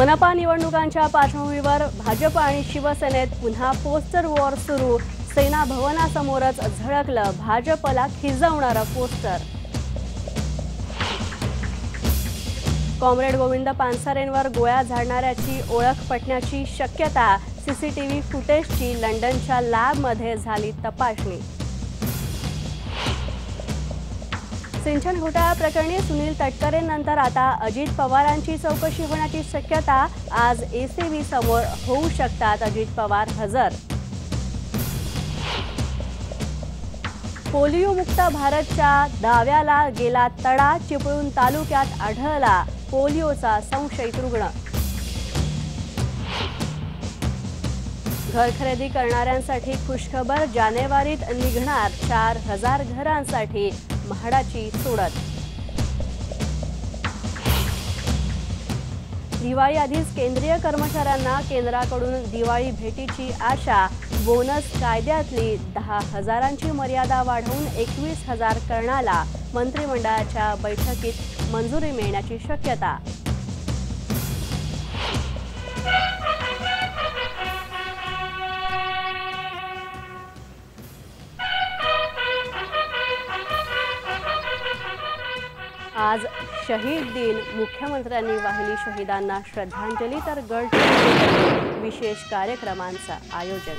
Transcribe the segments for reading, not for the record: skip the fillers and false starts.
मनपा निवडणुकांच्या पार्श्वभूमीवर भाजप आणि शिवसेनेत पुन्हा पोस्टर वॉर सुरू। सेना भवनासमोरच झळकलं भाजपला खिजवणारं पोस्टर। कॉम्रेड गोविंद पानसरेंवर गोळ्या झाडणाऱ्याची ओळख पटण्याची शक्यता। सीसीटीव्ही फुटेजची लंडनच्या लॅबमध्ये झाली तपासणी। सिंचन घोटाळा प्रकरणी सुनील तटकरेंनंतर आता अजित पवारांची चौकशी होण्याची शक्यता। आज एसीबी समोर होऊ शकतात अजित पवार हजर। पोलिओमुक्त भारतच्या दाव्याला गेला तडा। चिपळूण तालुक्यात आढळला पोलिओचा संशयित रुग्ण। घर खरेदी करणाऱ्यांसाठी खुशखबर। जानेवारीत निघणार 4000 घरांसाठी म्हाडाची सोडत। दिवाळी आधीच केंद्रीय कर्मचाऱ्यांना केंद्राकडून दिवाळी भेटीची आशा। बोनस कायद्यातली 10,000ची मर्यादा वाढवून 21,000 करण्याला मंत्रिमंडळाच्या बैठकीत मंजुरी मिळण्याची शक्यता। आज शहीद दिन। मुख्यमंत्र्यांनी वाहिली शहीदांना श्रद्धांजली तर गडचिरोलीत विशेष कार्यक्रमांचं आयोजन।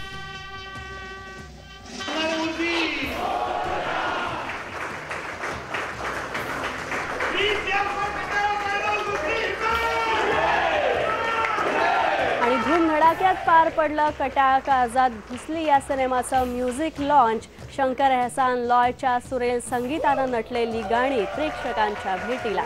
आणि धूमधडाक्यात पार पडलं कटाळ काळजात घुसली या सिनेमाचं म्युझिक लॉन्च। शंकर एहसान लॉयच्या सुरेल संगीतानं नटलेली गाणी प्रेक्षकांच्या भेटीला।